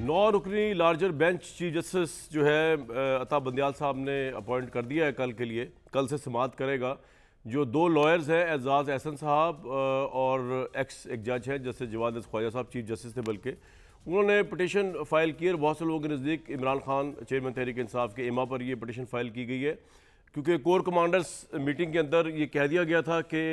9 रुकनी larger bench chief justice जो है अता बंदियाल साहब ने अपॉइंट कर दिया है कल के लिए। कल से समाअत करेगा। जो दो लॉयर्स हैं एजाज एहसन साहब और एक जज है justice Jawad Khwaja Sahab, chief justice थे बल्कि, उन्होंने पटिशन फाइल की और बहुत से लोगों के नज़दीक इमरान खान चेयरमैन तहरीक इंसाफ के इमा पर ये पटिशन फाइल की गई है, क्योंकि कोर कमांडर्स मीटिंग के अंदर ये कह दिया गया था कि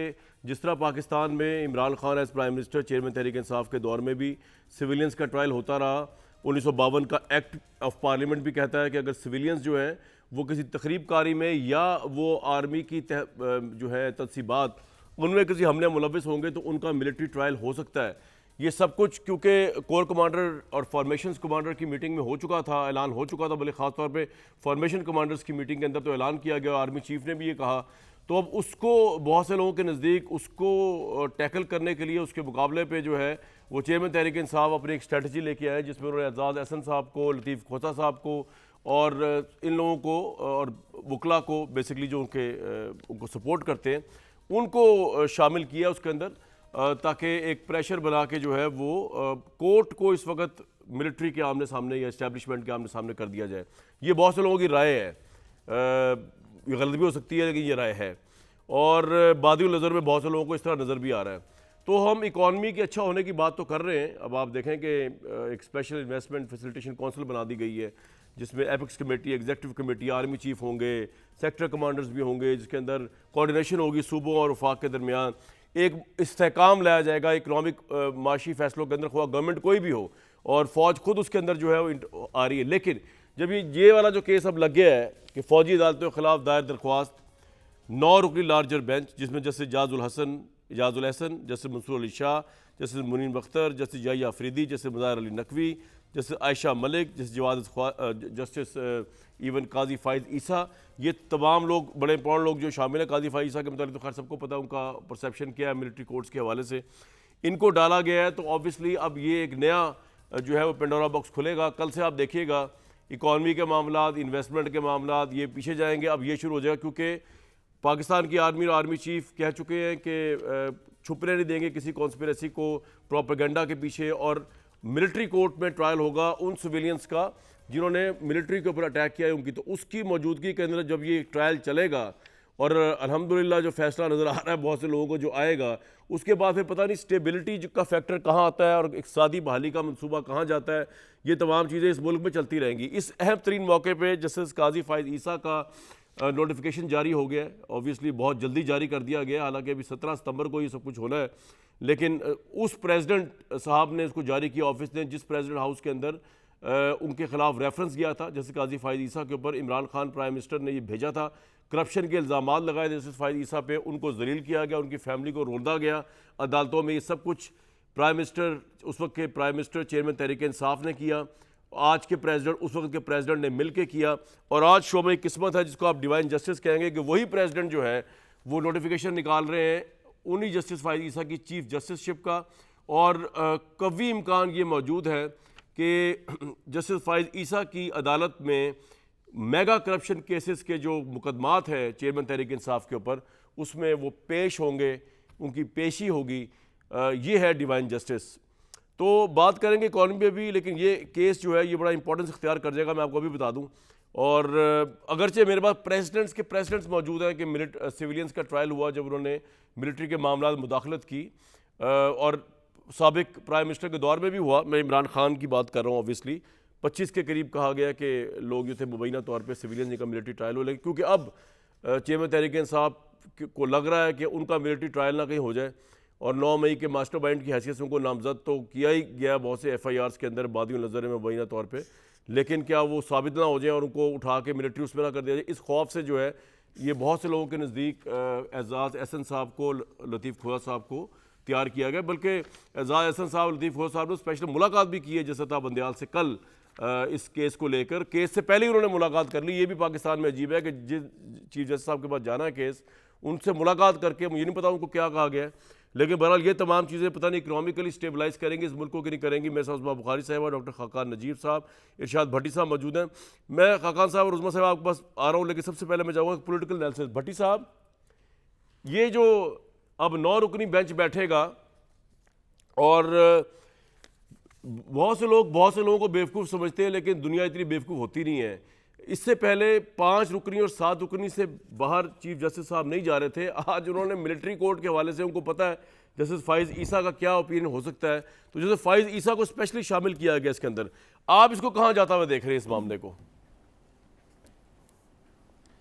जिस तरह पाकिस्तान में Imran Khan as prime minister chairman Tehreek Insaf के दौर में भी सिविलियंस का ट्रायल होता रहा। 1952 का एक्ट ऑफ पार्लियामेंट भी कहता है कि अगर सिविलियंस जो हैं वो किसी तकरीब कारी में या वो आर्मी की जो है तनसीबात उनमें किसी हमले मुलविस होंगे तो उनका मिलिट्री ट्रायल हो सकता है। ये सब कुछ क्योंकि कोर कमांडर और फॉर्मेशंस कमांडर की मीटिंग में हो चुका था, ऐलान हो चुका था, बल्कि ख़ासतौर पे फॉर्मेशन कमांडर्स की मीटिंग के अंदर तो ऐलान किया गया, आर्मी चीफ ने भी ये कहा। तो अब उसको बहुत से लोगों के नज़दीक उसको टैकल करने के लिए उसके मुकाबले पे जो है वो चेयरमैन तहरीक इंसाफ अपनी एक स्ट्रेटजी लेके आए, जिसमें उन्होंने एजाज एहसन साहब को, लतीफ़ खोसा साहब को और इन लोगों को और वकला को बेसिकली जो उनको सपोर्ट करते हैं उनको शामिल किया उसके अंदर, ताकि एक प्रेशर बना के जो है वो कोर्ट को इस वक्त मिलिट्री के आमने सामने या इस्टेब्लिशमेंट के आमने सामने कर दिया जाए। ये बहुत से लोगों की राय है, ये गलत भी हो सकती है लेकिन ये राय है, और बादी नज़र में बहुत से लोगों को इस तरह नज़र भी आ रहा है। तो हम इकॉनमी के अच्छा होने की बात तो कर रहे हैं। अब आप देखें कि एक स्पेशल इन्वेस्टमेंट फैसिलिटेशन काउंसिल बना दी गई है, जिसमें apex committee, executive committee, army chief होंगे, सेक्टर कमांडर्स भी होंगे, जिसके अंदर कोऑर्डिनेशन होगी सूबों और वफाक के दरमियान। एक इस्तेहकाम लाया जाएगा इकनॉमिक माशी फैसलों के अंदर, खुआ गवर्नमेंट कोई भी हो, और फ़ौज खुद उसके अंदर जो है वो आ रही है। लेकिन जब ये वाला जो केस अब लग गया है कि फ़ौजी अदालतों के खिलाफ दायर दरख्वास्त 9 रुकनी लार्जर बेंच, जिसमें justice Ijazul Hasan, justice Mansoor Ali Shah, justice Munib Akhtar, justice Yahya Afridi, justice Mazahar Ali Naqvi, justice Ayesha Malik, justice इवन काजी फ़ाइज़ ईसा, ये तमाम लोग बड़े इंपॉर्टेंट लोग जो शामिल हैं। काजी फ़ाइज़ ईसा के मतलब तो खैर सबको पता है उनका परसेप्शन क्या है मिलिट्री कोर्ट्स के हवाले से, इनको डाला गया है। तो ऑब्वियसली अब ये एक नया जो है वो पेंडोरा बॉक्स खुलेगा। कल से आप देखिएगा इकॉनमी के मामला, इन्वेस्टमेंट के मामला ये पीछे जाएंगे। अब ये शुरू हो जाएगा क्योंकि पाकिस्तान की आर्मी और आर्मी चीफ कह चुके हैं कि छुपने नहीं देंगे किसी कॉन्स्पिरेसी को प्रोपेगेंडा के पीछे, और मिलिट्री कोर्ट में ट्रायल होगा उन सिविलियंस का जिन्होंने मिलिट्री के ऊपर अटैक किया है उनकी। तो उसकी मौजूदगी के अंदर जब ये ट्रायल चलेगा और अल्हम्दुलिल्लाह जो फैसला नज़र आ रहा है बहुत से लोगों को जो आएगा, उसके बाद फिर पता नहीं स्टेबिलिटी का फैक्टर कहाँ आता है और इक़्तिसादी बहाली का मनसूबा कहाँ जाता है। ये तमाम चीज़ें इस मुल्क में चलती रहेंगी। इस अहम तरीन मौके पर जस्टिस काजी फ़ाइज़ ईसा का नोटिफिकेशन जारी हो गया है। ऑब्वियसली बहुत जल्दी जारी कर दिया गया, हालांकि अभी 17 सितंबर को ये सब कुछ होना है, लेकिन उस प्रेसिडेंट साहब ने इसको जारी किया, ऑफिस ने, जिस प्रेसिडेंट हाउस के अंदर उनके खिलाफ रेफरेंस गया था जैसे काजी फ़ाइज़ ईसा के ऊपर। इमरान खान प्राइम मिनिस्टर ने ये भेजा था, करप्शन के इल्ज़ाम लगाए जैसे फ़ाइज़ ईसा पे, उनको जलील किया गया, उनकी फैमिली को रोंदा गया अदालतों में। ये सब कुछ प्राइम मिनिस्टर, उस वक्त के प्राइम मिनिस्टर चेयरमैन तहरीक इंसाफ ने किया, आज के प्रेसिडेंट, उस वक्त के प्रेसिडेंट ने मिल के किया, और आज शोबे किस्मत है जिसको आप डिवाइन जस्टिस कहेंगे कि वही प्रेसिडेंट जो है वो नोटिफिकेशन निकाल रहे हैं उन्हीं जस्टिस फ़ाइज़ ईसा की चीफ जस्टिसशिप का। और कभी इम्कान ये मौजूद है कि जस्टिस फ़ाइज़ ईसा की अदालत में मेगा करप्शन केसेस के जो मुकदमात है चेयरमैन तहरीक इंसाफ के ऊपर, उसमें वो पेश होंगे, उनकी पेशी होगी। ये है डिवाइन जस्टिस। तो बात करेंगे इकॉनमी पे भी, लेकिन ये केस जो है ये बड़ा इंपॉर्टेंस इख्तियार कर जाएगा, मैं आपको अभी बता दूं। और अगरचे मेरे पास प्रेसिडेंट्स मौजूद हैं कि सिविलियंस का ट्रायल हुआ जब उन्होंने मिलिट्री के मामला में मुदाखलत की, और साबिक प्राइम मिनिस्टर के दौर में भी हुआ। मैं इमरान खान की बात कर रहा हूँ। ऑब्वियसली 25 के करीब कहा गया कि लोग जो थे मुबैना तौर पर सिविलियन का मिलिट्री ट्रायल हो, लेकिन क्योंकि अब चेयरमैन तहरीक इंसाफ को लग रहा है कि उनका मिलिट्री ट्रायल ना कहीं हो जाए, और 9 मई के मास्टरमाइंड की हैसियत से उनको नामजद तो किया ही गया बहुत से FIRs के अंदर बादी नज़र में मुबैना तौर पे, लेकिन क्या वो साबित ना हो जाए और उनको उठा के मिलिट्री उसमें ना कर दिया जाए, इस खौफ से जो है ये बहुत से लोगों के नज़दीक एजाज एहसन साहब को, लतीफ़ खोसा साहब को तैयार किया गया। बल्कि एजाज एहसन साहब, लतीफ़ खोसा साहब ने स्पेशल मुलाकात भी की है जस्टिस अता बंदियाल से कल इस केस को लेकर। केस से पहले ही उन्होंने मुलाकात कर ली। ये भी पाकिस्तान में अजीब है कि जिस चीफ जस्टिस साहब के पास जाना है केस, उनसे मुलाकात करके, मुझे नहीं पता उनको क्या कहा गया है, लेकिन बहरहाल ये तमाम चीज़ें पता नहीं इकोनॉमिकली स्टेबलाइज करेंगी इस मुल्क को कि नहीं करेंगी। मेरे साथ उस्मा बुखारी साहब, डॉक्टर खाकान नजीब साहब, इरशाद भट्टी साहब मौजूद हैं। मैं खाकान साहब और उस्मा साहब आपके पास आ रहा हूँ, लेकिन सबसे पहले मैं जाऊँगा पॉलिटिकल एनालिसिस। भट्टी साहब, ये जो अब 9 रुकनी बेंच बैठेगा और बहुत से लोगों को बेवकूफ़ समझते हैं, लेकिन दुनिया इतनी बेवकूफ़ होती नहीं है। इससे पहले 5 रुकनी और 7 रुकनी से बाहर चीफ जस्टिस साहब नहीं जा रहे थे। आज उन्होंने मिलिट्री कोर्ट के हवाले से, उनको पता है जस्टिस फाइज ईसा का क्या ओपिनियन हो सकता है, तो जस्टिस फाइज ईसा को स्पेशली शामिल किया गया इसके अंदर। आप इसको कहाँ जाता हुआ देख रहे हैं इस मामले को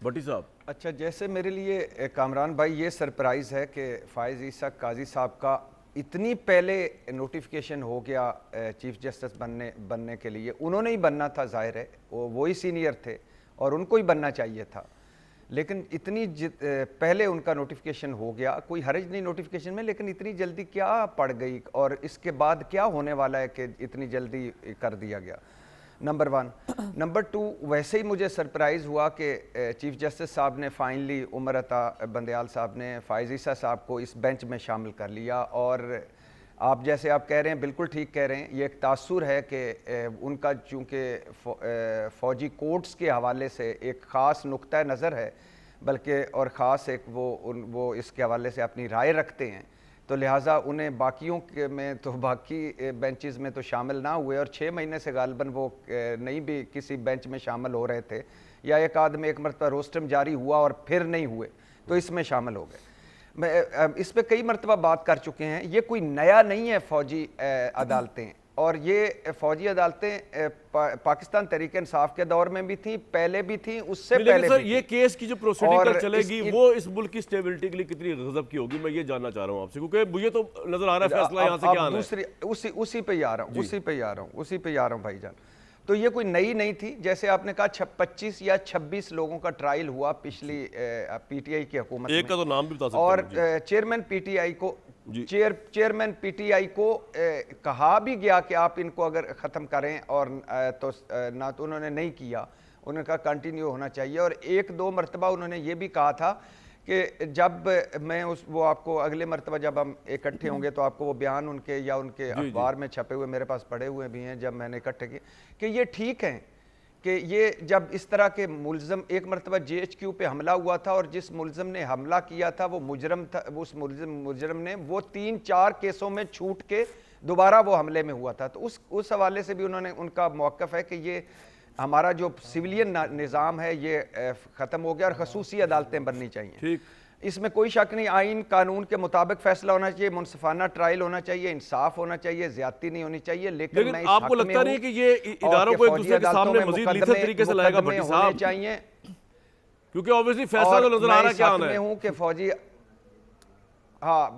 भट्टी साहब? अच्छा, जैसे मेरे लिए कामरान भाई ये सरप्राइज़ है कि फ़ाइज़ ईसा काजी साहब का इतनी पहले नोटिफिकेशन हो गया चीफ जस्टिस बनने के लिए। उन्होंने ही बनना था, जाहिर है वो ही सीनियर थे और उनको ही बनना चाहिए था, लेकिन इतनी पहले उनका नोटिफिकेशन हो गया। कोई हर्ज नहीं नोटिफिकेशन में, लेकिन इतनी जल्दी क्या पड़ गई और इसके बाद क्या होने वाला है कि इतनी जल्दी कर दिया गया, नंबर 1। नंबर 2, वैसे ही मुझे सरप्राइज़ हुआ कि चीफ जस्टिस साहब ने फाइनली उमर अता बंदयाल साहब ने फ़ाइज़ ईसा साहब को इस बेंच में शामिल कर लिया। और आप जैसे आप कह रहे हैं, बिल्कुल ठीक कह रहे हैं, ये एक तासुर है कि उनका चूँकि फ़ौजी कोर्ट्स के हवाले से एक ख़ास नुक्ता नज़र है, बल्कि और ख़ास एक वो इसके हवाले से अपनी राय रखते हैं, तो लिहाजा उन्हें बाकियों के में तो बाकी बेंचेस में तो शामिल ना हुए। और 6 महीने से गालिबन वो नहीं भी किसी बेंच में शामिल हो रहे थे, या एक आदमी एक मरतबा रोस्टम जारी हुआ और फिर नहीं हुए तो इसमें शामिल हो गए। मैं इस पर कई मरतबा बात कर चुके हैं, ये कोई नया नहीं है फ़ौजी अदालतें। और ये फ़ौजी अदालतें पाकिस्तान तहरीक इंसाफ के दौर में भी थी, पहले भी थी, उससे पहले सर भी ये केस की जो प्रोसीडिंग चलेगी वो इस मुल्क की स्टेबिलिटी के लिए कितनी गजब की होगी, मैं ये जानना चाह रहा हूँ आपसे, क्योंकि मुझे तो नजर आ रहा है फैसला यहाँ से क्या आना है। उसी पे ही आ रहा हूँ भाईजान। तो ये कोई नई नहीं थी। जैसे आपने कहा 25 या 26 लोगों का ट्रायल हुआ पिछली पीटीआई की हुकूमत में। एक का तो नाम भी बता सकते हैं। और चेयरमैन पीटीआई को कहा भी गया कि आप इनको अगर ख़त्म करें, और तो ना तो उन्होंने नहीं किया, उन्होंने कहा कंटिन्यू होना चाहिए। और 1-2 मरतबा उन्होंने ये भी कहा था कि जब मैं वो आपको अगले मरतबा जब हम इकट्ठे होंगे तो आपको वो बयान उनके अखबार में छपे हुए मेरे पास पड़े हुए भी हैं, जब मैंने इकट्ठे किए, कि ये ठीक हैं कि ये जब इस तरह के मुलज़म, एक मरतबा JHQ पे हमला हुआ था और जिस मुलज़म ने हमला किया था वो मुजरम था, उस मुजरम ने वो 3-4 केसों में छूट के दोबारा वो हमले में हुआ था। तो उस हवाले से भी उनका मौक़िफ़ है कि ये हमारा जो सिविलियन निज़ाम है ये ख़त्म हो गया और खसूसी अदालतें बननी चाहिए। ठीक, इसमें कोई शक नहीं, आइन कानून के मुताबिक फैसला होना चाहिए, मुनसिफाना ट्रायल होना चाहिए, इंसाफ होना चाहिए, ज्यादती नहीं होनी चाहिए। लेकिन मैं आपको लगता नहीं कि ये इदारों को एक दूसरे के सामने मजीद लीथल तरीके से लाएगा भट्टी साहब? चाहिए, क्योंकि ऑब्वियसली फैसला तो नजर आ रहा है क्या होना है। हूं कि फौजी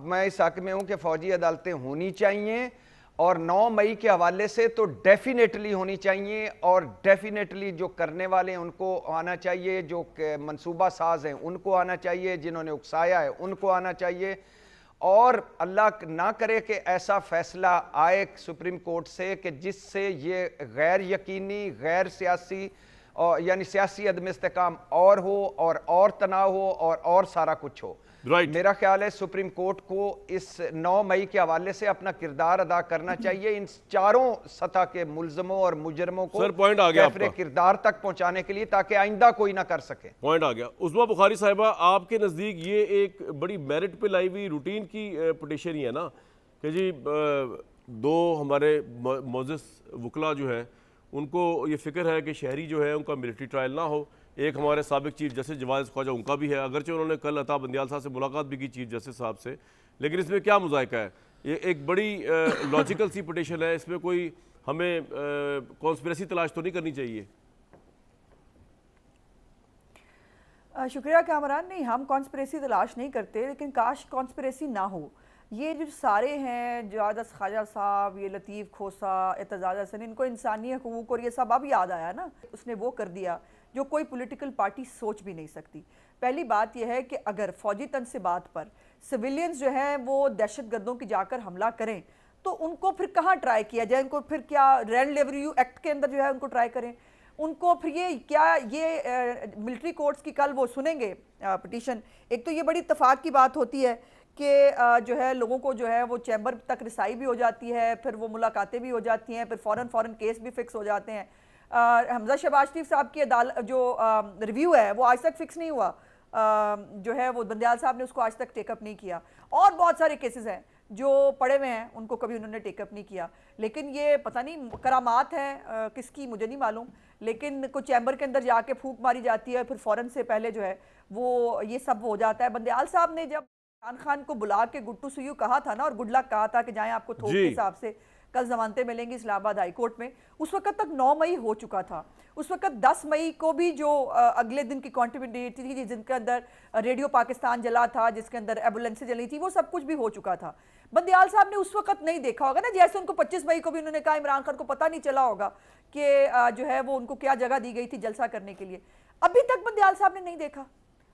मैं इस हक में हूं कि फौजी अदालतें होनी चाहिए, और 9 मई के हवाले से तो डेफिनेटली होनी चाहिए, और डेफिनेटली जो करने वाले हैं उनको आना चाहिए, जो मंसूबा साज हैं उनको आना चाहिए, जिन्होंने उकसाया है उनको आना चाहिए। और अल्लाह ना करे कि ऐसा फैसला आए सुप्रीम कोर्ट से कि जिससे ये गैर यकीनी, गैर सियासी और यानी सियासी अदम इस्तेकाम और हो, और तनाव हो, और सारा कुछ हो। मेरा ख्याल है सुप्रीम कोर्ट को इस 9 मई के हवाले से अपना किरदार अदा करना चाहिए, इन चारों सतह के मुलजमों और मुजरमों को पॉइंट आ गया अपने किरदार तक पहुंचाने के लिए, ताकि आइंदा कोई ना कर सके। पॉइंट आ गया। उस्मा बुखारी साहिबा, आपके नज़दीक ये एक बड़ी मेरिट पे लाई हुई रूटीन की पिटीशन ही है ना कि जी 2 हमारे मोजिस वकला जो है उनको ये फिक्र है कि शहरी जो है उनका मिलिट्री ट्रायल ना हो। एक हमारे साबिक चीफ जस्टिस जवाद ख्वाजा उनका भी है, अगरचे उन्होंने कल अता बंदयाल साहब से मुलाकात भी की चीफ जस्टिस साहब से, लेकिन इसमें क्या मुज़ायका है? ये एक बड़ी लॉजिकल सी पिटीशन है, इसमें कोई हमें कॉन्स्पिरेसी तलाश तो नहीं करनी चाहिए? शुक्रिया कामरान। नहीं, हम कॉन्स्पिरेसी तलाश नहीं करते, लेकिन काश कॉन्स्पिरेसी ना हो। ये जो सारे हैं, जवाद ख्वाजा साहब, ये लतीफ़ खोसा, एतजाज़ हसन, इनको इंसानी हकूक़ और ये सब अब याद आया ना, उसने वो कर दिया जो कोई पॉलिटिकल पार्टी सोच भी नहीं सकती। पहली बात यह है कि अगर फ़ौजी तनसीबात पर सिविलियंस जो हैं वो दहशत गर्दों की जाकर हमला करें तो उनको फिर कहाँ ट्राई किया जाए? उनको फिर क्या लैंड रेवेन्यू एक्ट के अंदर जो है उनको ट्राई करें? उनको फिर ये मिलिट्री कोर्ट्स की कल वो सुनेंगे पिटीशन। एक तो ये बड़ी इत्तेफाक की बात होती है कि जो है लोगों को जो है वो चैम्बर तक रिसाई भी हो जाती है, फिर वो मुलाकातें भी हो जाती हैं, फिर फ़ौरन केस भी फिक्स हो जाते हैं। हमजा शहबाज शरीफ साहब की अदालत जो रिव्यू है वो आज तक फिक्स नहीं हुआ, जो है वो बंदयाल साहब ने उसको आज तक टेकअप नहीं किया। और बहुत सारे केसेस हैं जो पड़े हुए हैं उनको कभी उन्होंने टेकअप नहीं किया। लेकिन ये पता नहीं करामात है किसकी मुझे नहीं मालूम, लेकिन कोई चैम्बर के अंदर जाके फूंक मारी जाती है, फिर फ़ौरन से पहले जो है वो ये सब हो जाता है। बंदयाल साहब ने जब इमरान खान को बुला के गुड टू सी यू कहा था ना, और गुड लक कहा था कि जाएं आपको थोक के हिसाब से कल जमानतें मिलेंगी इस्लामाबाद हाई कोर्ट में, उस वक्त तक 9 मई हो चुका था। उस वक्त 10 मई को भी जो अगले दिन की कॉन्ट्रीब्यूट थी जिनके अंदर रेडियो पाकिस्तान जला था, जिसके अंदर एम्बुलेंसें जली थी, वो सब कुछ भी हो चुका था। बंदयाल साहब ने उस वक्त नहीं देखा होगा ना, जैसे उनको 25 मई को भी उन्होंने कहा इमरान खान को पता नहीं चला होगा कि जो है वो उनको क्या जगह दी गई थी जलसा करने के लिए। अभी तक बंदयाल साहब ने नहीं देखा,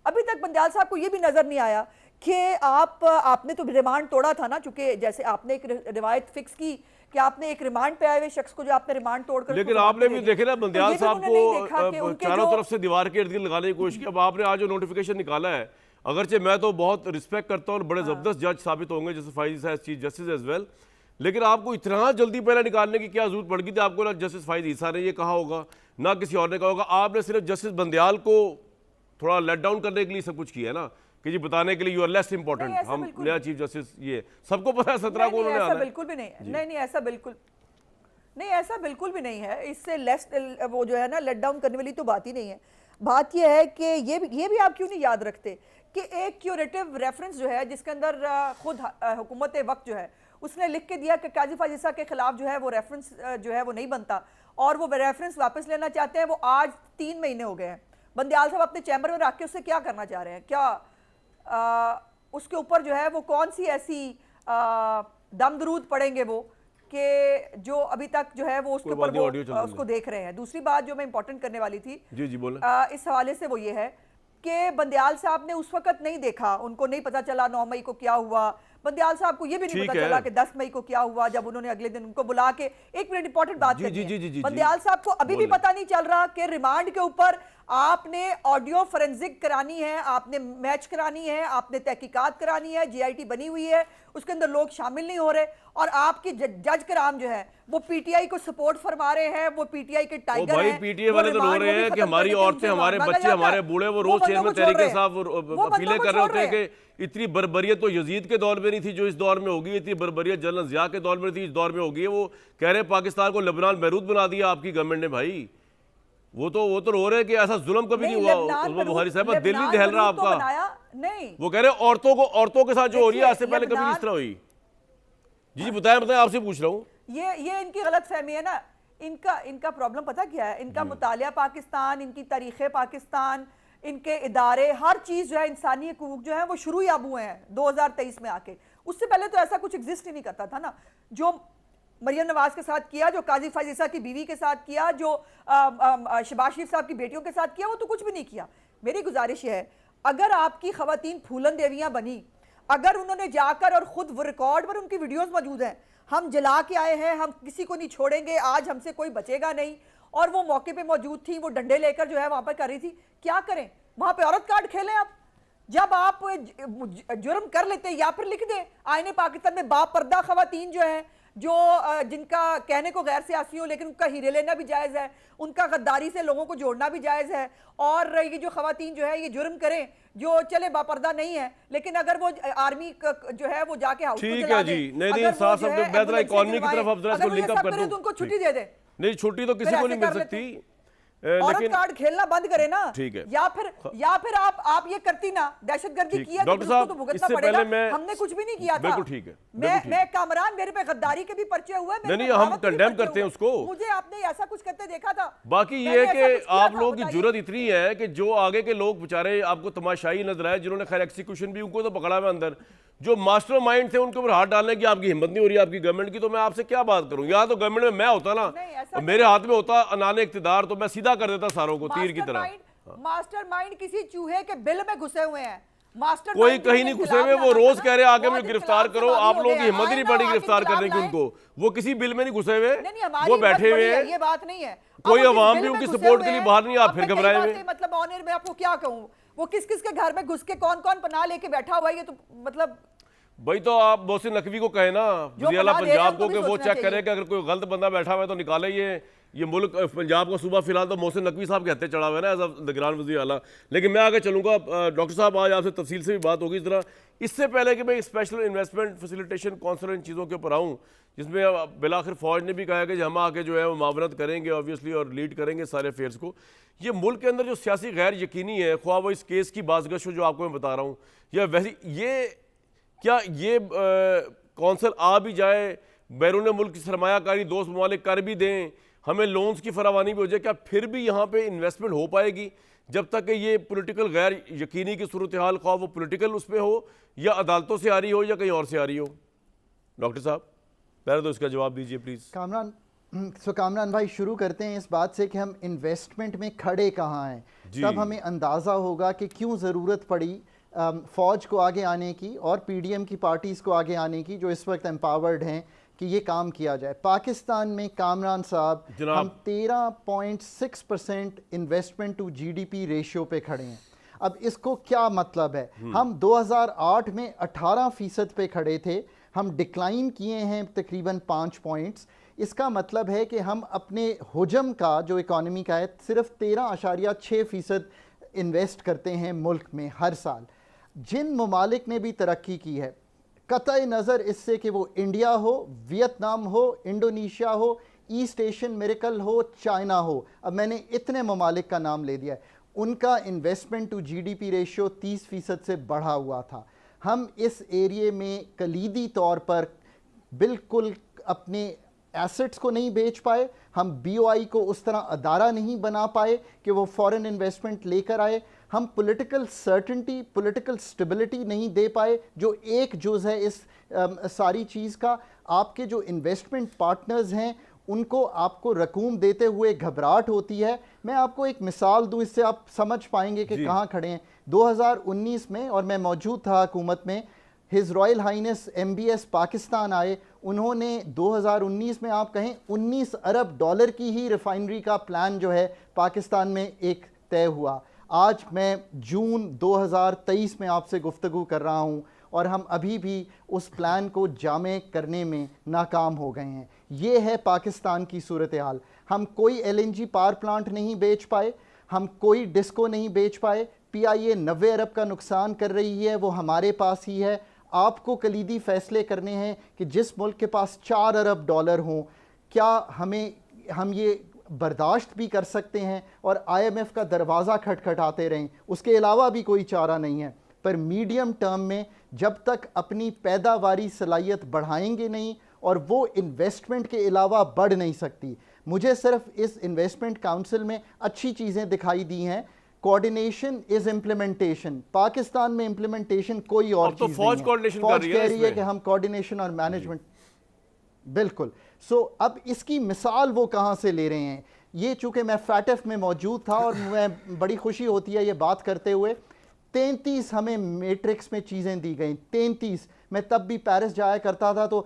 अभी तक बंदयाल साहब को ये भी नजर नहीं आया कि आपने तो रिमांड तोड़ा था ना, चूंकि जैसे आपने एक रिवायत फिक्स की कि आपने एक रिमांड पे आए हुए शख्स को जो आपने रिमांड तोड़कर, लेकिन आपने भी देखे ना बंदयाल साहब को चारों तरफ से दीवार के इर्द गिर्द लगाने की कोशिश की। अब आपने आज जो नोटिफिकेशन निकाला है, अगरचे मैं तो बहुत रिस्पेक्ट करता हूँ और बड़े जबरदस्त जज साबित होंगे जैसे फाइज ईसा चीफ जस्टिस एज वेल, लेकिन आपको इतना जल्दी पहले निकालने की क्या जरूरत पड़ गई थी? आपको ना जस्टिस फाइज ईसा ने ये कहा होगा ना किसी और ने कहा होगा, आपने सिर्फ जस्टिस बंदयाल को थोड़ा लेट डाउन करने के लिए सब कुछ किया है ना, कि जी बताने के लिए यू आर लेस इंपॉर्टेंट, हम नया चीफ जस्टिस ये सबको पता है 17 को उन्होंने आना है। बिल्कुल भी नहीं, नहीं ऐसा बिल्कुल नहीं, ऐसा बिल्कुल भी नहीं है। इससे लेस वो जो है ना लेट डाउन करने वाली तो बात ही नहीं है। बात यह है कि ये भी आप क्यों नहीं याद रखते कि एक क्यूरेटिव रेफरेंस जो है जिसके अंदर खुद हुकूमत वक्त जो है उसने लिख के दिया कि काजी फाइज ईसा के खिलाफ जो है वो रेफरेंस जो है वो नहीं बनता, और वो रेफरेंस वापस लेना चाहते हैं। वो आज 3 महीने हो गए हैं। बंदयाल साहब अपने चैम्बर में रख के उससे क्या करना चाह रहे हैं? क्या उसके ऊपर जो है वो कौन सी ऐसी दम दरूद पड़ेंगे वो कि जो अभी तक जो है वो उसके ऊपर उसको देख रहे हैं। दूसरी बात जो मैं इंपॉर्टेंट करने वाली थी जी बोले इस हवाले से वो ये है कि बंदयाल साहब ने उस वक्त नहीं देखा, उनको नहीं पता चला 9 मई को क्या हुआ। बंदयाल साहब को ये भी नहीं पता चला कि 10 मई को क्या हुआ जब उन्होंने अगले दिन उनको बुला के, एक मिनट इंपॉर्टेंट बात करनी है, बंदयाल साहब को अभी भी पता नहीं चल रहा कि रिमांड के ऊपर आपने ऑडियो फोरेंसिक करानी है, आपने मैच करानी है, आपने तहकीकात करानी है, जीआईटी बनी हुई है, उसके अंदर लोग शामिल नहीं हो रहे, और आपके जज कराम जो है वो पीटीआई को सपोर्ट फरमा रहे हैं, वो पीटीआई के टाइगर हैं। पीटीआई वाले तो रो रहे हैं कि हमारी औरतें, हमारे बच्चे, हमारे बूढ़े, वो रोज चेयरमैन तहरीक साहब अपीलें कर रहे होते हैं कि इतनी बर्बरियत तो यजीद के दौर में नहीं थी जो इस दौर में होगी, इतनी बर्बरियत जनरल जिया के दौर में थी इस दौर में होगी है। वो कह रहे हैं पाकिस्तान को लेबनान बैरूत बना दिया आपकी गवर्नमेंट ने। भाई वो तो रो रहे हैं कि ऐसा जुल्म कभी नहीं हुआ। बुखारी साहब दिल नहीं दहल रहा आपका। नहीं, वो कह रहे हैं औरतों के साथ जो हो रही है आज से पहले कभी इस तरह हुई। जी बताएं, आपसे पूछ रहा हूँ। ये इनकी गलत फहमी है ना। इनका प्रॉब्लम पता क्या है? इनका मुतालिया पाकिस्तान, इनकी तारीख़ पाकिस्तान, इनके इदारे, हर चीज़ जो है इंसानी हकूक जो है वो शुरू ही अब हुए हैं 2023 में आके। उससे पहले तो ऐसा कुछ एग्जिस्ट ही नहीं करता था ना। जो मरियम नवाज के साथ किया, जो काजी फाइज ईसा की बीवी के साथ किया, जो शहबाज शरीफ साहब की बेटियों के साथ किया, वो तो कुछ भी नहीं किया। मेरी गुजारिश है, अगर आपकी खवातीन फूलन देवियां बनी, अगर उन्होंने जाकर और खुद वो रिकॉर्ड पर उनकी वीडियोस मौजूद हैं, हम जला के आए हैं, हम किसी को नहीं छोड़ेंगे, आज हमसे कोई बचेगा नहीं, और वो मौके पे मौजूद थी, वो डंडे लेकर जो है वहां पर कर रही थी, क्या करें? वहां पे औरत कार्ड खेलें आप? जब आप जुर्म कर लेते या फिर लिख दें आईने पाकिस्तान में बापर्दा खवातीन जो है, जो जिनका कहने को गैर सियासी हो लेकिन उनका हीरे लेना भी जायज़ है, उनका गद्दारी से लोगों को जोड़ना भी जायज़ है, और ये जो खवातीन जो है ये जुर्म करें, जो चले बापर्दा नहीं है लेकिन अगर वो आर्मी जो है वो जाके हाउस ठीक है जी, नहीं साफ शब्द मैं इकोनॉमी की तरफ अब जरा इसको लिंक अप कर दूं, तो उनको छुट्टी दे दे। नहीं छुट्टी तो किसी को नहीं मिल सकती, औरत कार्ड खेलना बंद करे ना। ठीक है, या फिर आप ये करती ना, दहशतगर्दी किया डॉक्टर साहब तो भुगतना पड़ेगा। हमने कुछ भी नहीं किया था। बिल्कुल ठीक है, मैं कामरान, मेरे पे गद्दारी के भी पर्चे हुए, नहीं हम कंडेम करते हैं उसको। मुझे आपने ऐसा कुछ करते देखा था? बाकी ये है कि आप लोगों की जुर्रत इतनी है कि जो आगे के लोग बेचारे आपको तमाशाई नजर आए, जिन्होंने खैर एक्सिक्यूशन भी उनको तो पकड़ा हुआ अंदर, जो मास्टरमाइंड थे उनके ऊपर हाथ डालने की आपकी हिम्मत नहीं हो रही आपकी गवर्नमेंट की। तो मैं आपसे क्या बात करूं? यहाँ तो गवर्नमेंट में मैं होता ना और मेरे हाथ में होता अनाने इख्तिदार, तो मैं सीधा कर देता सारों को तीर की तरह। मास्टरमाइंड किसी चूहे के बिल में घुसे हुए हैं। मास्टर कोई कहीं नहीं घुसे हुए, वो रोज कह रहे हैं आगे में गिरफ्तार करो, आप लोगों की हिम्मत ही नहीं पड़ी गिरफ्तार करने की उनको। वो किसी बिल में नहीं घुसे हुए, वो बैठे हुए हैं। ये बात नहीं है, कोई अवाम भी उनकी सपोर्ट के लिए बाहर नहीं, आप फिर घबराए हुए। मतलब ऑनर में आपको क्या कहूँ, वो किस किस के घर में घुस के कौन कौन पनाह लेके बैठा हुआ है, ये तो मतलब भाई तो आप मोहसिन नकवी को कहे ना, वज़ीर आला पंजाब को, कि वो चेक करे कि अगर कोई गलत बंदा बैठा हुआ है तो निकाले ये ये मुल्क पंजाब का सूबा फिलहाल तो मोहसिन नकवी साहब के हत्थे चढ़ा हुआ है ना, एज निगरान वज़ीर आला। लेकिन मैं आगे चलूँगा, डॉक्टर साहब आज आपसे तफसील से भी बात होगी इस तरह। इससे पहले कि मैं स्पेशल इन्वेस्टमेंट फैसिलिटेशन काउंसिल इन चीज़ों के ऊपर आऊँ, जिसमें बिलाखिर फ़ौज ने भी कहा है कि हम आके जो है वो मावनत करेंगे ऑब्वियसली और लीड करेंगे सारे अफेयर्स को। ये मुल्क के अंदर जो सियासी गैर यकीनी है, ख्वाह वो इस केस की बाज़गश हो जो आपको मैं बता रहा हूँ, या वैसे ये क्या ये कौंसल आ भी जाए, बैरून मुल्क की सरमायाकारी दोस्त ममालिक कर भी दें, हमें लोन्स की फरावानी भी हो जाए, क्या फिर भी यहाँ पे इन्वेस्टमेंट हो पाएगी जब तक कि ये पॉलिटिकल गैर यकीनी की सूरत हाल, ख्वाह वो पॉलिटिकल उसमें हो या अदालतों से आ रही हो या कहीं और से आ रही हो? डॉक्टर साहब पहले तो इसका जवाब दीजिए प्लीज़। कामरान भाई, शुरू करते हैं इस बात से कि हम इन्वेस्टमेंट में खड़े कहाँ हैं, तब हमें अंदाज़ा होगा कि क्यों ज़रूरत पड़ी फ़ौज को आगे आने की और पीडीएम की पार्टीज़ को आगे आने की, जो इस वक्त एम्पावर्ड हैं कि ये काम किया जाए। पाकिस्तान में कामरान साहब हम 13.6% इन्वेस्टमेंट टू जीडीपी रेशियो पे खड़े हैं। अब इसको क्या मतलब है? हम 2008 में 18% पे खड़े थे, हम डिक्लाइन किए हैं तकरीबन 5 पॉइंट्स। इसका मतलब है कि हम अपने हुजम का जो इकॉनमी का है सिर्फ 13.6% इन्वेस्ट करते हैं मुल्क में हर साल। जिन ममालिक ने भी तरक्की की है, कतई नज़र इससे कि वो इंडिया हो, वियतनाम हो, इंडोनेशिया हो, ईस्ट एशियन मिरेकल हो, चाइना हो, अब मैंने इतने ममालिक का नाम ले दिया है, उनका इन्वेस्टमेंट टू जीडीपी रेशियो 30% से बढ़ा हुआ था। हम इस एरिए में कलीदी तौर पर बिल्कुल अपने एसेट्स को नहीं बेच पाए, हम बीओआई को उस तरह अदारा नहीं बना पाए कि वो फॉरेन इन्वेस्टमेंट लेकर आए, हम पॉलिटिकल सर्टेनिटी, पॉलिटिकल स्टेबिलिटी नहीं दे पाए, जो एक जुज़ है इस सारी चीज़ का। आपके जो इन्वेस्टमेंट पार्टनर्स हैं उनको आपको रकूम देते हुए घबराहट होती है। मैं आपको एक मिसाल दूं, इससे आप समझ पाएंगे कि कहाँ खड़े हैं। 2019 में, और मैं मौजूद था हुकूमत में, his royal highness MBS Pakistan आए। उन्होंने 2019 में आप कहें 19 अरब डॉलर की ही रिफाइनरी का प्लान जो है पाकिस्तान में एक तय हुआ। आज मैं जून 2023 में आपसे गुफ्तगू कर रहा हूँ और हम अभी भी उस प्लान को जामे करने में नाकाम हो गए हैं। ये है पाकिस्तान की सूरत हाल। हम कोई LNG पावर प्लांट नहीं बेच पाए, हम कोई डिस्को नहीं बेच पाए। PIA 90 अरब का नुकसान कर रही है, वो हमारे पास ही है। आपको कलीदी फैसले करने हैं कि जिस मुल्क के पास 4 अरब डॉलर हों, क्या हम ये बर्दाश्त भी कर सकते हैं और IMF का दरवाज़ा खटखटाते रहें? उसके अलावा भी कोई चारा नहीं है। पर मीडियम टर्म में जब तक अपनी पैदावारी सलाहियत बढ़ाएंगे नहीं, और वो इन्वेस्टमेंट के अलावा बढ़ नहीं सकती। मुझे सिर्फ इस इन्वेस्टमेंट काउंसिल में अच्छी चीज़ें दिखाई दी हैं। Coordination is implementation. पाकिस्तान में इम्प्लीमेंटेशन कोई और तो चीज़ फौज नहीं है। कोऑर्डिनेशन फौज कर रही है कह रही है इसमें। कि हम कोऑर्डिनेशन और मैनेजमेंट, बिल्कुल। सो अब इसकी मिसाल वो कहाँ से ले रहे हैं? ये चूँकि मैं फैटफ में मौजूद था और मैं बड़ी खुशी होती है ये बात करते हुए, 33 हमें मैट्रिक्स में चीज़ें दी गई। 33। मैं तब भी पेरिस जाया करता था तो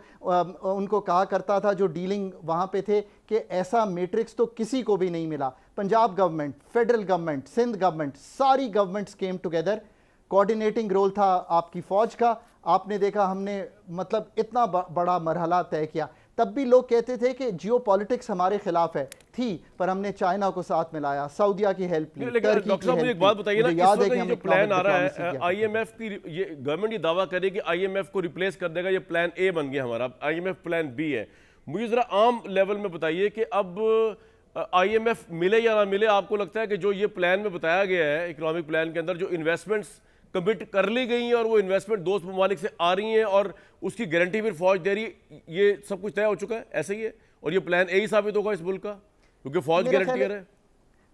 उनको कहा करता था जो डीलिंग वहाँ पे थे कि ऐसा मैट्रिक्स तो किसी को भी नहीं मिला। Punjab government, federal government, Sindh government, सारी governments came together. Coordinating role था आपकी फ़ौज का। आपने देखा हमने मतलब इतना बड़ा मरहला तय किया। तब भी लोग कहते थे कि जियोपॉलिटिक्स हमारे खिलाफ है, थी, पर हमने चाइना को साथ मिलाया, सऊदिया की हेल्प ली, लेकिन डॉक्टर साहब मुझे एक बात बताइए ना, इस वक्त ये जो प्लान आ रहा है IMF की, ये गवर्नमेंट ये दावा करे कि IMF को रिप्लेस कर देगा, ये प्लान A बन गया हमारा, IMF प्लान B है। मुझे ज़रा आम लेवल में बताइए कि अब IMF मिले या ना मिले, आपको लगता है कि जो ये प्लान में बताया गया है, इकोनॉमिक प्लान के अंदर जो इन्वेस्टमेंट्स कमिट कर ली गई हैं और वो इन्वेस्टमेंट दोस्त ममालिक से आ रही हैं और उसकी गारंटी फिर फौज दे रही है, ये सब कुछ तय हो चुका है, ऐसे ही है? और ये प्लान A ही साबित होगा इस मुल्क का, क्योंकि फौज गारंटी है।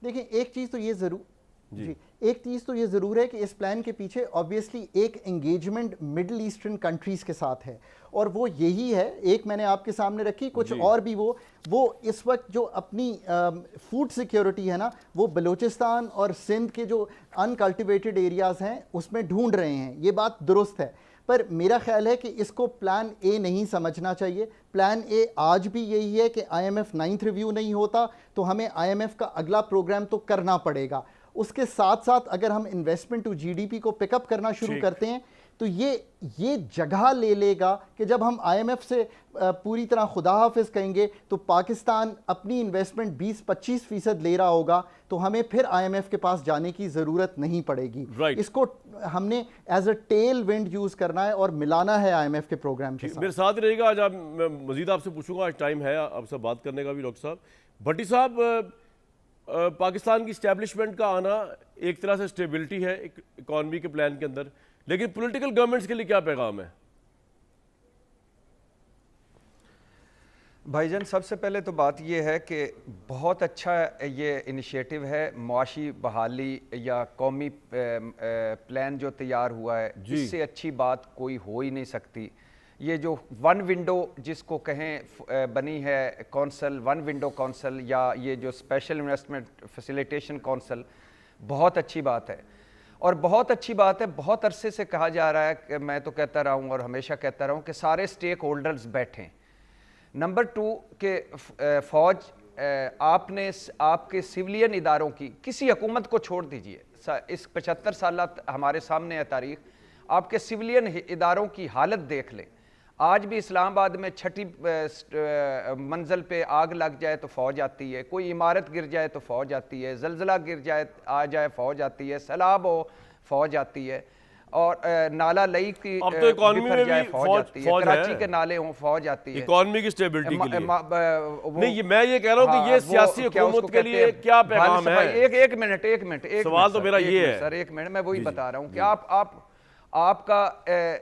देखिए, एक चीज़ तो ये ज़रूर है कि इस प्लान के पीछे ऑब्वियसली एक एंगेजमेंट मिडल ईस्टर्न कंट्रीज़ के साथ है, और वो यही है। एक मैंने आपके सामने रखी, कुछ और भी वो इस वक्त जो अपनी फूड सिक्योरिटी है ना, वो बलूचिस्तान और सिंध के जो अनकल्टिवेटेड एरियाज़ हैं उसमें ढूंढ रहे हैं। ये बात दुरुस्त है, पर मेरा ख्याल है कि इसको प्लान A नहीं समझना चाहिए। प्लान A आज भी यही है कि IMF 9th रिव्यू नहीं होता तो हमें IMF का अगला प्रोग्राम तो करना पड़ेगा। उसके साथ साथ अगर हम इन्वेस्टमेंट टू GDP को पिकअप करना शुरू करते हैं तो ये जगह ले लेगा कि जब हम IMF से पूरी तरह खुदा हाफिज कहेंगे तो पाकिस्तान अपनी इन्वेस्टमेंट 20-25% ले रहा होगा, तो हमें फिर IMF के पास जाने की ज़रूरत नहीं पड़ेगी। Right. इसको हमने as a tail wind use करना है और मिलाना है IMF के प्रोग्राम के साथ। मेरे साथ ही रहेगा आज। आप मैं मजीद आपसे पूछूंगा, आज टाइम है आपसे बात करने का भी। डॉक्टर साहब, भट्टी साहब, पाकिस्तान की इस्टेब्लिशमेंट का आना एक तरह से स्टेबिलिटी है इकॉनमी के प्लान के अंदर, लेकिन पॉलिटिकल गवर्नमेंट्स के लिए क्या पैगाम है? भाईजान, सबसे पहले तो बात यह है कि बहुत अच्छा ये इनिशिएटिव है, मुआशी बहाली या कौमी प्लान जो तैयार हुआ है, इससे अच्छी बात कोई हो ही नहीं सकती। ये जो वन विंडो जिसको कहें बनी है कौंसल, वन विंडो कौंसल, या ये जो स्पेशल इन्वेस्टमेंट फैसिलिटेशन कौंसल, बहुत अच्छी बात है। और बहुत अच्छी बात है, बहुत अरसे से कहा जा रहा है कि मैं तो कहता रहा हूँ और हमेशा कहता रहा हूँ कि सारे स्टेक होल्डर्स बैठें। नंबर 2 के फ़ौज, आपने आपके सिविलियन इदारों की, किसी हुकूमत को छोड़ दीजिए, इस 75 साल हमारे सामने है तारीख, आपके सिविलियन इदारों की हालत देख लें। आज भी इस्लामाबाद में 6ठी मंजिल पे आग लग जाए तो फ़ौज आती है, कोई इमारत गिर जाए तो फ़ौज आती है, ज़लज़ला गिर जाए आ जाए फ़ौज आती है, सैलाब हो फ़ौज आती है, और नाला लई की अब तो इकोनॉमी में भी फ़ौज आती है, कराची के नाले हों फ़ौज आती है, इकोनॉमी की स्टेबिलिटी के लिए। नहीं, मैं ये कह रहा हूँ कि ये सियासी हुकूमत के लिए क्या पैगाम है? एक मिनट सवाल तो मेरा ये है सर, एक मिनट, मैं वही बता रहा हूँ कि आपका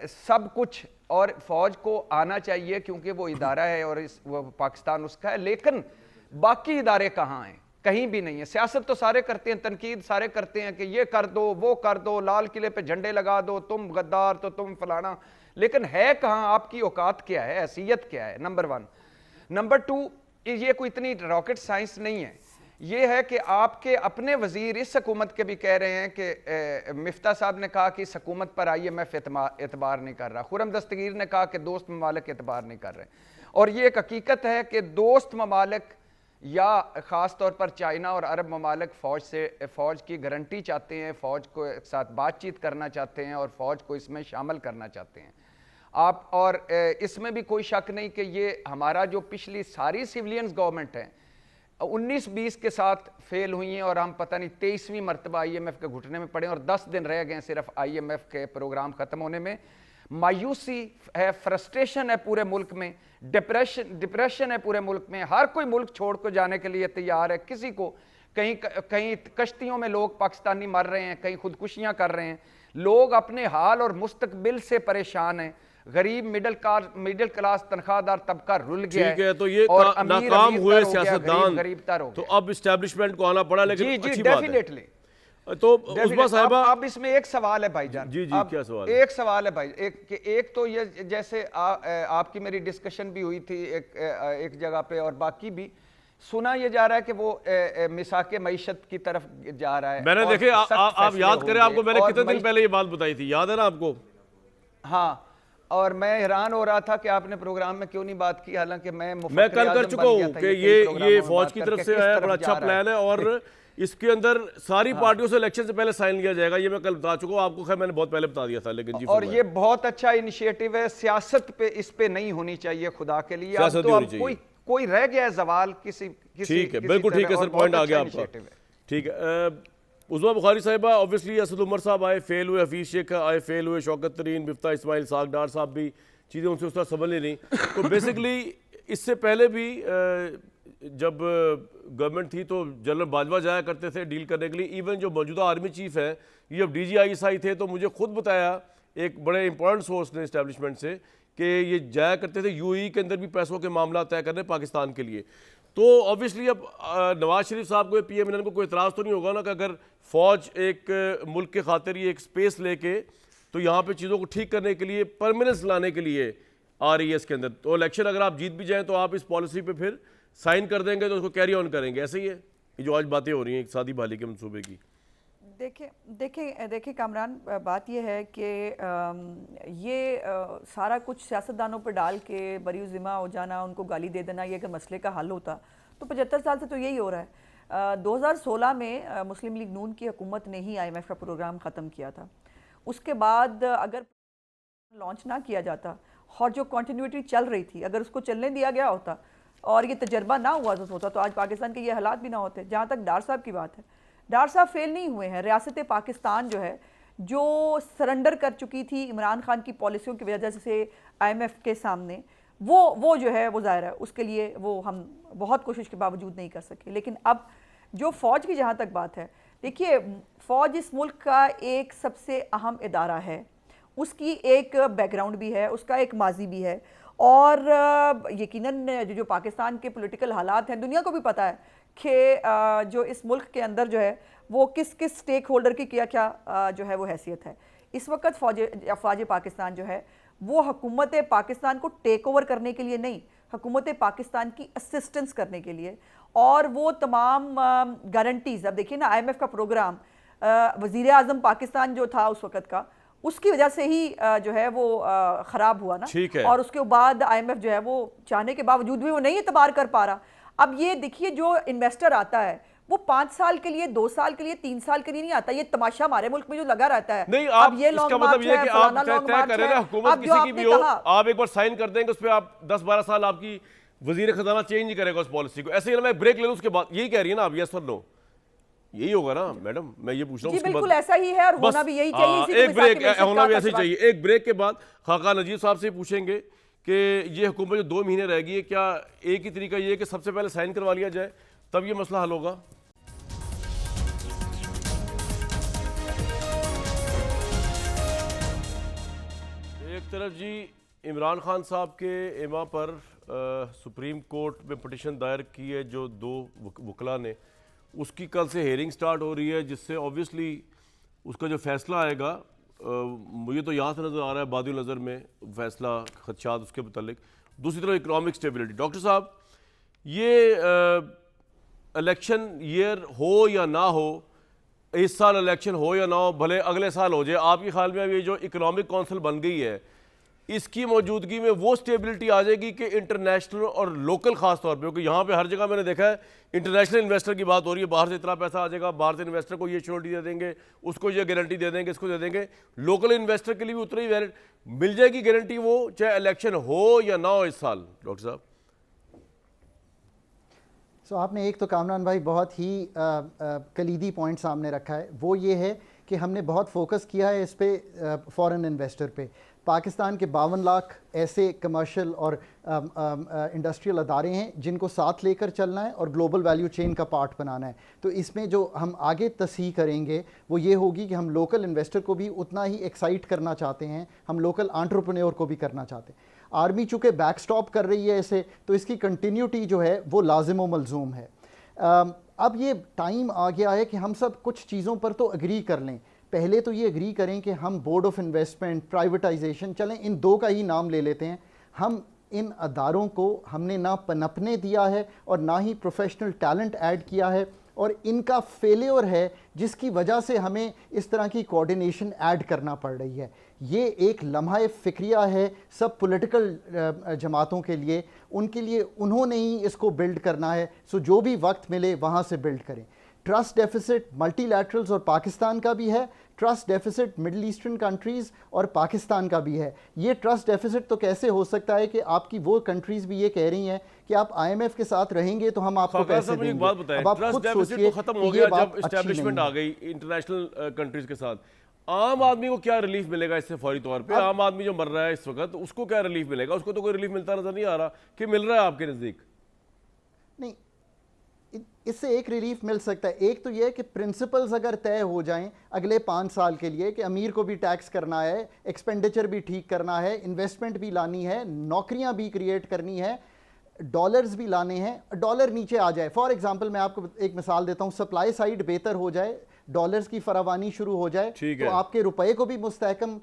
सब कुछ, और फौज को आना चाहिए क्योंकि वो इदारा है और वो पाकिस्तान उसका है, लेकिन बाकी इदारे कहाँ हैं? कहीं भी नहीं है। सियासत तो सारे करते हैं, तनकीद सारे करते हैं कि ये कर दो, वो कर दो, लाल किले पे झंडे लगा दो, तुम गद्दार तो तुम फलाना, लेकिन है कहाँ? आपकी औकात क्या है? हैसियत क्या है? नंबर 1। नंबर 2, ये कोई इतनी रॉकेट साइंस नहीं है। ये है कि आपके अपने वजीर इस हुकूमत के भी कह रहे हैं कि मिफ्ता साहब ने कहा कि इस हुकूमत पर IMF एतबार नहीं कर रहा, खुरम दस्तगीर ने कहा कि दोस्त ममालिक एतबार नहीं कर रहे, और ये एक हकीकत है कि दोस्त ममालिक या ख़ास तौर पर चाइना और अरब ममालिक फ़ौज की गारंटी चाहते हैं, फ़ौज को साथ बातचीत करना चाहते हैं और फ़ौज को इसमें शामिल करना चाहते हैं आप। और इसमें भी कोई शक नहीं कि ये हमारा जो पिछली सारी सिविलियंस गवर्नमेंट हैं 19-20 के साथ फेल हुई हैं, और हम पता नहीं 23वीं मरतबा IMF के घुटने में पड़े, और 10 दिन रह गए सिर्फ IMF के प्रोग्राम ख़त्म होने में। मायूसी है, फ्रस्ट्रेशन है पूरे मुल्क में, डिप्रेशन है पूरे मुल्क में, हर कोई मुल्क छोड़ कर जाने के लिए तैयार है। किसी को कहीं कश्तियों में लोग पाकिस्तानी मर रहे हैं, कहीं खुदकुशियाँ कर रहे हैं, लोग अपने हाल और मुस्तकबिल से परेशान हैं। गरीब मिडिल क्लास तनख्वाहदार तबका रुल गया है, तो ये और नाकाम हुए सियासतदान, गरीबतर हो तो गया। अब इस्टेब्लिशमेंट को आना पड़ा, लेकिन जी अच्छी बात है। डेफिनेटली। तो उस्मा साहिबा, अब इसमें एक सवाल है भाईजान। जी क्या सवाल है? एक सवाल है भाई, एक तो ये जैसे आपकी मेरी डिस्कशन भी हुई थी एक जगह पे, और बाकी भी सुना ये जा रहा है कि वो मिसाके मईशत की तरफ जा रहा है। मैंने देखे, आप याद करें, आपको मैंने कितने दिन पहले ये बात बताई थी, याद है ना आपको? हाँ, और मैं हैरान हो रहा था कि आपने प्रोग्राम में क्यों नहीं बात की, हालांकि मैं कल कर चुका हूँ कि ये फौज की तरफ से आया, बड़ा अच्छा प्लान है, और इसके अंदर सारी पार्टियों से इलेक्शन से पहले साइन लिया जाएगा। ये मैं कल बता चुका हूँ आपको, खैर मैंने बहुत पहले बता दिया था, लेकिन जी। और ये बहुत अच्छा इनिशिएटिव है, सियासत पे इस पे नहीं होनी चाहिए खुदा के लिए। अब तो अब कोई रह गया है सवाल किसी ठीक है, बिल्कुल ठीक है सर, पॉइंट आ गया आपका, ठीक है। उस्मा बुखारी साहिबा, ऑब्वियसली असद उमर साहब आए, फेल हुए, हफीज शेख आए, फेल हुए, शौकत तरीन, मिफ्ता इस्माइल, साग डार साहब भी, चीज़ें उनसे उस तरह समझ नहीं। तो बेसिकली इससे पहले भी जब गवर्नमेंट थी तो जनरल बाजवा जाया करते थे डील करने के लिए। इवन जो मौजूदा आर्मी चीफ है, ये जब DGISI थे, तो मुझे खुद बताया एक बड़े इंपॉर्टेंट सोर्स ने इस्टेब्लिशमेंट से कि ये जाया करते थे UAE के अंदर भी पैसों के मामला तय करने पाकिस्तान के लिए। तो ऑब्वियसली अब नवाज शरीफ साहब को, PM को कोई इतराज़ तो नहीं होगा ना कि अगर फ़ौज एक मुल्क के खातिर ये एक स्पेस लेके तो यहाँ पे चीज़ों को ठीक करने के लिए, परमानेंस लाने के लिए आ रही है इसके अंदर, तो इलेक्शन अगर आप जीत भी जाएँ तो आप इस पॉलिसी पे फिर साइन कर देंगे, तो उसको कैरी ऑन करेंगे, ऐसे ही है ये जो आज बातें हो रही हैं इक़्तिसादी बहाली के मंसूबे की। देखिए कामरान, बात यह है कि ये सारा कुछ सियासतदानों पर डाल के बरी ज़िम्मा हो जाना, उनको गाली दे देना, ये अगर मसले का हल होता तो 75 साल से तो यही हो रहा है। 2016 में मुस्लिम लीग नून की हुकूमत ने ही IMF का प्रोग्राम ख़त्म किया था। उसके बाद अगर लॉन्च ना किया जाता और जो कंटिन्यूटी चल रही थी अगर उसको चलने दिया गया होता और ये तजर्बा ना हुआ होता तो आज पाकिस्तान के ये हालात भी ना होते। जहाँ तक डार साहब की बात है, डार साहब फेल नहीं हुए हैं। रियासत पाकिस्तान जो है, जो सरेंडर कर चुकी थी इमरान खान की पॉलिसियों की वजह से IMF के सामने, वो जो है वो ज़ाहिर है उसके लिए वो हम बहुत कोशिश के बावजूद नहीं कर सके। लेकिन अब जो फ़ौज की जहाँ तक बात है, देखिए फ़ौज इस मुल्क का एक सबसे अहम इदारा है, उसकी एक बैकग्राउंड भी है, उसका एक माजी भी है और यकीनन जो पाकिस्तान के पॉलिटिकल हालात हैं दुनिया को भी पता है कि जो इस मुल्क के अंदर जो है वो किस किस स्टेक होल्डर की क्या जो है वो हैसियत है। इस वक्त फ़ौज पाकिस्तान जो है वो हुकूमत पाकिस्तान को टेक ओवर करने के लिए नहीं, हुकूमत पाकिस्तान की असिस्टेंस करने के लिए और वो तमाम गारंटीज़। अब देखिए ना IMF का प्रोग्राम वज़ीर आज़म पाकिस्तान जो था उस वक़्त का, उसकी वजह से ही जो है वो ख़राब हुआ ना, ठीक है। और उसके बाद IMF जो है वो चाहने के बावजूद भी वो नहीं एतबार कर पा रहा। अब ये देखिए जो इन्वेस्टर आता है वो 5 साल के लिए, 2 साल के लिए, 3 साल के लिए नहीं आता। ये तमाशा हमारे मुल्क में जो लगा रहता है। नहीं, आप अब ये इसका लॉन्ग मतलब मार्च ये है है, कि फलाना आप लॉन्ग तय मार्च करें है। ना, हुकूमत अब जो किसी की भी आपने हो, कहा, आप एक बार साइन कर देंगे उस पर, आप 10-12 साल आपकी वजीर खजाना चेंज नहीं करेगा उस पॉलिसी को। ऐसे ही मैं ब्रेक ले लूं उसके बाद, यही कह रही है ना आप, यस और नो, यही होगा ना मैडम? मैं ये पूछ रहा हूँ। जी बिल्कुल ऐसा ही है और होना भी यही चाहिए। इसी को एक ब्रेक विसाखी में होना भी ऐसे ही शिरकत चाहिए। एक ब्रेक के बाद खाका नजीर साहब से पूछेंगे कि ये हुकूमत जो 2 महीने रहेगी है, क्या एक ही तरीका ये है कि सबसे पहले साइन करवा लिया जाए तब ये मसला हल होगा? एक तरफ जी इमरान खान साहब के एमा पर सुप्रीम कोर्ट में पिटिशन दायर की है जो 2 वकला ने, उसकी कल से हेयरिंग स्टार्ट हो रही है, जिससे ऑब्वियसली उसका जो फैसला आएगा मुझे तो यहाँ से नज़र आ रहा है बादल नज़र में फैसला खदशात उसके मुतल्लिक। दूसरी तरफ इकनॉमिक स्टेबिलिटी। डॉक्टर साहब, ये इलेक्शन ईयर हो या ना हो, इस साल इलेक्शन हो या ना हो, भले अगले साल हो जाए, आपके ख्याल में अब ये जो इकोनॉमिक काउंसिल बन गई है इसकी मौजूदगी में वो स्टेबिलिटी आ जाएगी कि इंटरनेशनल और लोकल खास तौर पे, क्योंकि यहाँ पे हर जगह मैंने देखा है इंटरनेशनल इन्वेस्टर की बात हो रही है, बाहर से इतना पैसा आ जाएगा, बाहर से इन्वेस्टर को ये श्योरिटी दे देंगे, उसको ये गारंटी दे देंगे, इसको दे देंगे। लोकल इन्वेस्टर के लिए भी उतनी ही मिल जाएगी गारंटी, वो चाहे इलेक्शन हो या ना हो इस साल? डॉक्टर साहब आपने एक तो कामरान भाई बहुत ही कलीदी पॉइंट सामने रखा है, वो ये है कि हमने बहुत फोकस किया है इस पे फॉरेन इन्वेस्टर पे। पाकिस्तान के 52 लाख ऐसे कमर्शियल और इंडस्ट्रियल अदारे हैं जिनको साथ लेकर चलना है और ग्लोबल वैल्यू चेन का पार्ट बनाना है। तो इसमें जो हम आगे तस्हीह करेंगे वो ये होगी कि हम लोकल इन्वेस्टर को भी उतना ही एक्साइट करना चाहते हैं, हम लोकल एंटरप्रेन्योर को भी करना चाहते हैं। आर्मी चूँकि बैकस्टॉप कर रही है इसे, तो इसकी कंटिन्यूटी जो है वो लाजिम व मलजूम है। अब ये टाइम आ गया है कि हम सब कुछ चीज़ों पर तो एग्री कर लें। पहले तो ये एग्री करें कि हम बोर्ड ऑफ इन्वेस्टमेंट, प्राइवेटाइजेशन, चलें इन 2 का ही नाम ले लेते हैं। हम इन अदारों को हमने ना पनपने दिया है और ना ही प्रोफेशनल टैलेंट ऐड किया है, और इनका फेलियर है जिसकी वजह से हमें इस तरह की कोऑर्डिनेशन ऐड करना पड़ रही है। ये एक लम्हा फ़िक्रिया है सब पॉलिटिकल जमातों के लिए, उनके लिए उन्होंने ही इसको बिल्ड करना है। सो जो भी वक्त मिले वहाँ से बिल्ड करें। ट्रस्ट डेफिसिट मल्टीलैटरल्स और पाकिस्तान का भी है, trust deficit middle eastern countries और पाकिस्तान का भी है। ये ट्रस्ट डेफिसिट तो कैसे हो सकता है कि आपकी वो कंट्रीज़ भी ये कह रही हैं कि आप IMF के साथ रहेंगे तो हम आपको पैसे देंगे। एक बात बताएं, अब आप ट्रस्ट खुद डेफिसिट सोचिए तो खत्म हो कि गया ये बात जब अच्छी एस्टैब्लिशमेंट नहीं आ गई इंटरनेशनल कंट्रीज के साथ। आम आदमी को क्या रिलीफ मिलेगा इससे फौरी तौर पे? आम आदमी जो मर रहा है इस वक्त उसको क्या रिलीफ मिलेगा? उसको तो कोई रिलीफ मिलता नजर नहीं आ रहा कि मिल रहा है आपके नज़दीक। नहीं, इससे एक रिलीफ मिल सकता है। एक तो यह कि प्रिंसिपल्स अगर तय हो जाएं अगले 5 साल के लिए कि अमीर को भी टैक्स करना है, एक्सपेंडिचर भी ठीक करना है, इन्वेस्टमेंट भी लानी है, नौकरियां भी क्रिएट करनी है, डॉलर्स भी लाने हैं, डॉलर नीचे आ जाए। फॉर एग्जांपल मैं आपको एक मिसाल देता हूं, सप्लाई साइड बेहतर हो जाए, डॉलर्स की फरावानी शुरू हो जाए तो आपके रुपए को भी मुस्तहकम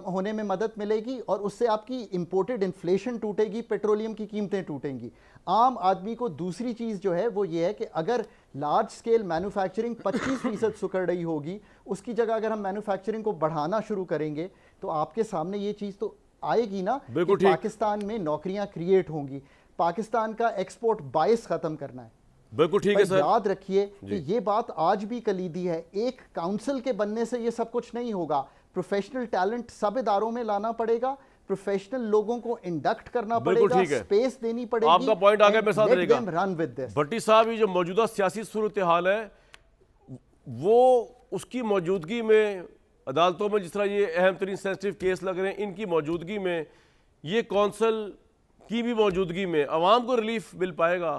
होने में मदद मिलेगी और उससे आपकी इंपोर्टेड इन्फ्लेशन टूटेगी, पेट्रोलियम की कीमतें टूटेंगी। आम आदमी को दूसरी चीज़ जो है वो ये है कि अगर लार्ज स्केल मैन्युफैक्चरिंग 25% सुकड़ रही होगी, उसकी जगह अगर हम मैन्युफैक्चरिंग को बढ़ाना शुरू करेंगे तो आपके सामने ये चीज़ तो आएगी ना कि पाकिस्तान में नौकरियां क्रिएट होंगी। पाकिस्तान का एक्सपोर्ट बायस ख़त्म करना है। बिल्कुल ठीक है सर। याद रखिए कि ये बात आज भी कलीदी है। एक काउंसिल के बनने से ये सब कुछ नहीं होगा। प्रोफेशनल टैलेंट सब इदारों में लाना पड़ेगा, प्रोफेशनल लोगों को इंडक्ट करना बिल्कुल पड़ेगा, ठीक है। स्पेस देनी पड़ेगी। आपका पॉइंट आ गया, मेरे साथ रहेगा। Run with this. भट्टी साहब, ये जो मौजूदा सियासी सूरत हाल है वो उसकी मौजूदगी में अदालतों में जिस तरह ये अहम तरीन सेंसिटिव केस लग रहे हैं, इनकी मौजूदगी में, ये कौंसल की भी मौजूदगी में अवाम को रिलीफ मिल पाएगा?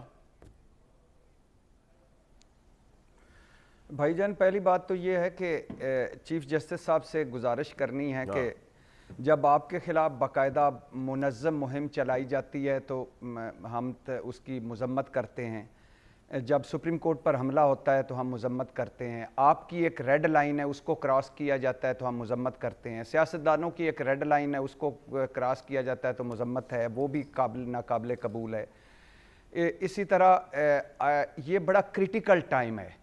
भाईजान, पहली बात तो ये है कि चीफ जस्टिस साहब से गुजारिश करनी है कि जब आपके ख़िलाफ़ बाकायदा मुनज़्ज़म मुहिम चलाई जाती है तो हम उसकी मज़म्मत करते हैं। जब सुप्रीम कोर्ट पर हमला होता है तो हम मज़म्मत करते हैं। आपकी एक रेड लाइन है, उसको क्रॉस किया जाता है तो हम मज़म्मत करते हैं। सियासतदानों की एक रेड लाइन है, उसको क्रॉस किया जाता है तो मज़म्मत है, वो भी नाकाबिल कबूल है। इसी तरह ये बड़ा क्रिटिकल टाइम है,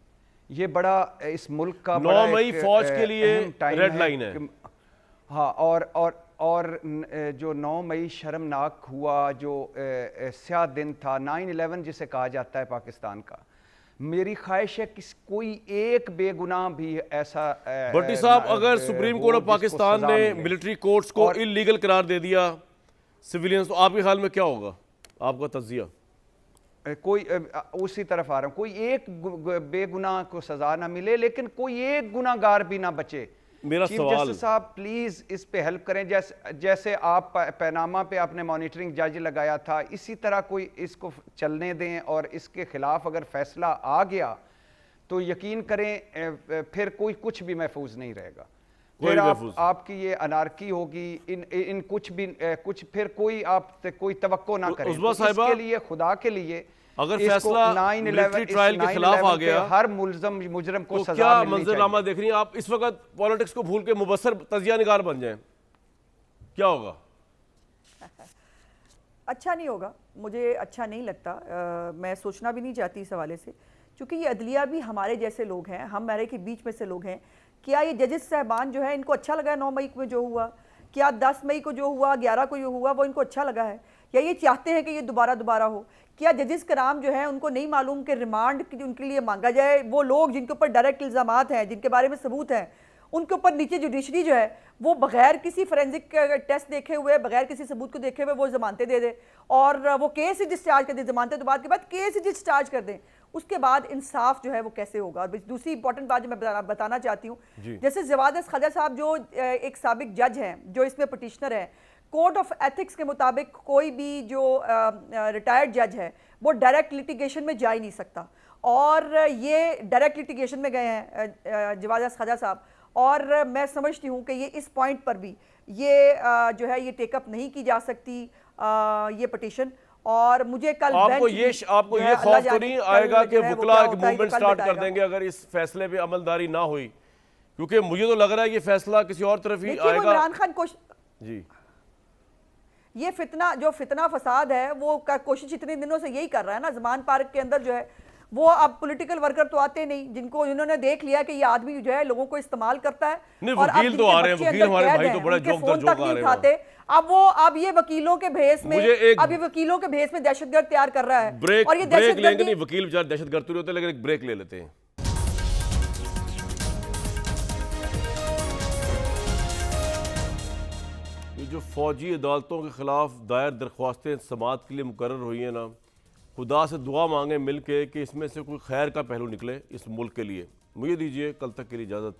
ये बड़ा इस मुल्क का 9 मई फौज के लिए रेड लाइन है। हाँ, और जो 9 मई शर्मनाक हुआ, जो स्याह दिन था, 9/11 जिसे कहा जाता है पाकिस्तान का, मेरी ख्वाहिश है कि कोई एक बेगुनाह भी ऐसा भट्टी साहब, अगर सुप्रीम कोर्ट ऑफ पाकिस्तान ने मिलिट्री कोर्ट्स को इलीगल करार दे दिया सिविलियंस, तो आपके ख्याल में क्या होगा? आपका तज्जिया? कोई उसी तरफ आ रहा हूँ, कोई एक बेगुनाह को सजा ना मिले, लेकिन कोई एक गुनाहगार भी ना बचे। मेरा चीफ सवाल, जस्टिस साहब प्लीज इस पे हेल्प करें। जैसे आप पैनामा पे आपने मॉनिटरिंग जज लगाया था, इसी तरह कोई इसको चलने दें, और इसके खिलाफ अगर फैसला आ गया तो यकीन करें फिर कोई कुछ भी महफूज नहीं रहेगा। फिर आपकी ये अनारकी होगी, इन कुछ फिर कोई तवक्को ना करें। तो इसके लिए, खुदा के लिए, अगर फैसला मिलिट्री ट्रायल के खिलाफ आ गया, हर मुजरम को तो सजा क्या मिलनी मंजरनामा देख रही हैं आप? इस वक्त पॉलिटिक्स को भूल के मुबस्सर तजिया निगार बन जाएं, क्या होगा? अच्छा नहीं होगा, मुझे अच्छा नहीं लगता। मैं सोचना भी नहीं चाहती इस हवाले से, क्योंकि ये अदलिया भी हमारे जैसे लोग हैं, हमारे के बीच में से लोग हैं। क्या ये जजेस साहबान जो है, इनको अच्छा लगा 9 मई को जो हुआ? क्या 10 मई को जो हुआ, 11 को जो हुआ, वो इनको अच्छा लगा है? या ये चाहते हैं कि ये दोबारा हो? क्या जजेस कराम जो है उनको नहीं मालूम कि रिमांड उनके लिए मांगा जाए? वो लोग जिनके ऊपर डायरेक्ट इल्ज़ामात हैं, जिनके बारे में सबूत हैं, उनके ऊपर नीचे जुडिशरी जो है वो बगैर किसी फोरेंसिक टेस्ट देखे हुए, बगैर किसी सबूत को देखे हुए वो जमानतें दे दे, और वो केस ही डिस्चार्ज कर दे, जमानतें तो बाद के बाद केस ही डिस्चार्ज कर दें। उसके बाद इंसाफ जो है वो कैसे होगा? और दूसरी इंपॉर्टेंट बात जो मैं बताना चाहती हूँ, जैसे जवाद ख्वाजा साहब जो एक साबिक जज हैं, जो इसमें पटिशनर है, कोड ऑफ एथिक्स के मुताबिक कोई भी जो रिटायर्ड जज है वो डायरेक्ट लिटिगेशन में जा ही नहीं सकता, और ये डायरेक्ट लिटिगेशन में गए हैं जवाद ख्वाजा साहब। और मैं समझती हूँ कि ये इस पॉइंट पर भी ये जो है ये टेकअप नहीं की जा सकती ये पटिशन। और मुझे कल आपको ये खौफ तो नहीं आएगा कि वकला एक मूवमेंट स्टार्ट कर देंगे अगर इस फैसले पे अमलदारी ना हुई? क्योंकि मुझे तो लग रहा है ये फैसला किसी और तरफ ही आएगा। इमरान खान जी, ये फितना फसाद है वो कोशिश इतने दिनों से यही कर रहा है ना। जमान पार्क के अंदर जो है वो अब पॉलिटिकल वर्कर तो आते नहीं, जिनको इन्होंने देख लिया कि ये आदमी जो है लोगों को इस्तेमाल करता है। नहीं, वकील तो आ रहे हैं, वकील हमारे भाई तो बड़ा जोक आ रहे हैं। अब ये वकीलों के भेस में, अब ये वकीलों के भेस में दहशतगर्द तैयार कर रहा है। और ये ब्रेक लेंगे नहीं, वकील बेचारे दहशतगर्द तो होते, लेकिन एक ब्रेक ले लेते हैं। ये जो फौजी अदालतों के खिलाफ दायर दरख्वास्तें समाअत के लिए मुकर्रर हुई हैं ना, खुदा से दुआ मांगे मिल के कि इसमें से कोई खैर का पहलू निकले इस मुल्क के लिए। मुझे दीजिए कल तक के लिए इजाज़त।